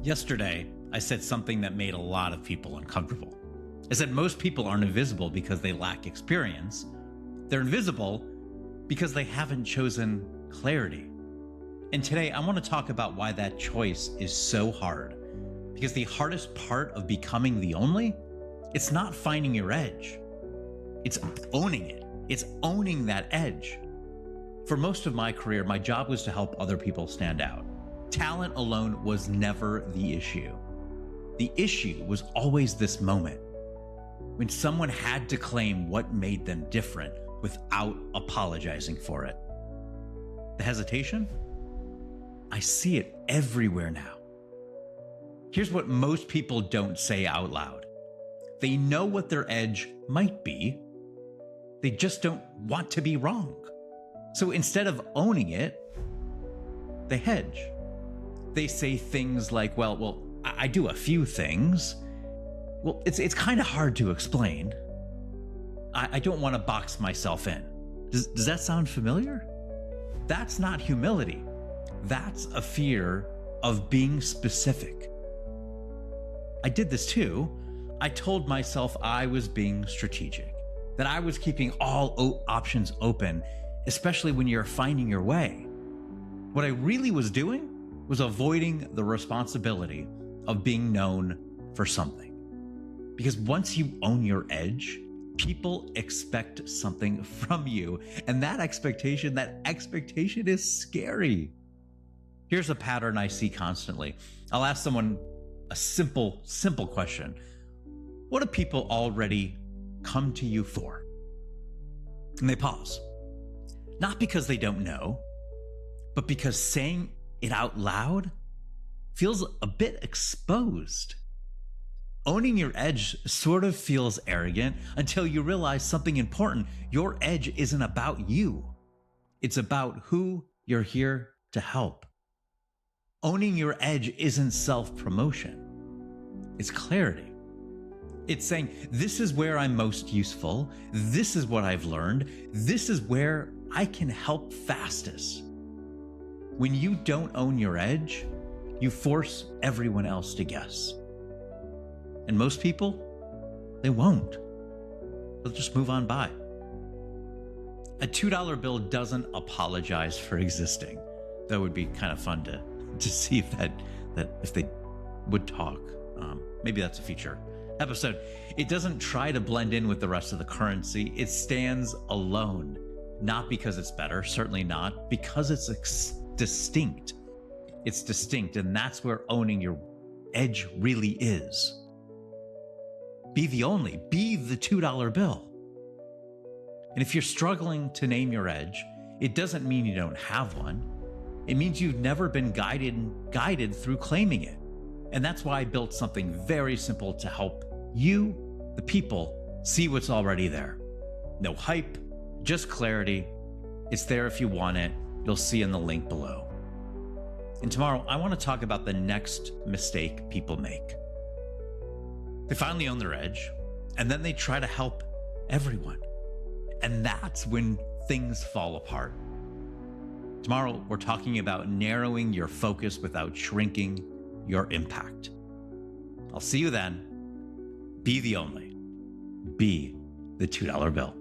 Yesterday, I said something that made a lot of people uncomfortable. I said most people aren't invisible because they lack experience. They're invisible because they haven't chosen clarity. And today, I want to talk about why that choice is so hard. Because the hardest part of becoming the only, it's not finding your edge. It's owning it. It's owning that edge. For most of my career, my job was to help other people stand out. Talent alone was never the issue. The issue was always this moment when someone had to claim what made them different without apologizing for it. The hesitation? I see it everywhere now. Here's what most people don't say out loud. They know what their edge might be. They just don't want to be wrong. So instead of owning it, they hedge. They say things like, well, I do a few things. Well, it's kind of hard to explain. I don't want to box myself in. Does that sound familiar? That's not humility. That's a fear of being specific. I did this too. I told myself I was being strategic, that I was keeping all options open, especially when you're finding your way. What I really was doing was avoiding the responsibility of being known for something. Because once you own your edge, people expect something from you. And that expectation is scary. Here's a pattern I see constantly. I'll ask someone a simple question. What do people already come to you for? And they pause. Not because they don't know, but because saying it out loud feels a bit exposed. Owning your edge sort of feels arrogant until you realize something important. Your edge isn't about you. It's about who you're here to help. Owning your edge isn't self-promotion. It's clarity. It's saying, this is where I'm most useful. This is what I've learned. This is where I can help fastest. When you don't own your edge, you force everyone else to guess. And most people, they won't. They'll just move on by. A $2 bill doesn't apologize for existing. That would be kind of fun to see if they would talk. Maybe that's a future episode. It doesn't try to blend in with the rest of the currency. It stands alone, not because it's better, certainly not, because it's distinct. It's distinct, and that's where owning your edge really is. Be the only, be the $2 bill. And if you're struggling to name your edge, it doesn't mean you don't have one. It means you've never been guided through claiming it. And that's why I built something very simple to help you, the people, see what's already there. No hype, just clarity. It's there if you want it. You'll see in the link below. And tomorrow, I want to talk about the next mistake people make. They finally own their edge, and then they try to help everyone. And that's when things fall apart. Tomorrow, we're talking about narrowing your focus without shrinking your impact. I'll see you then. Be the only. Be the $2 bill.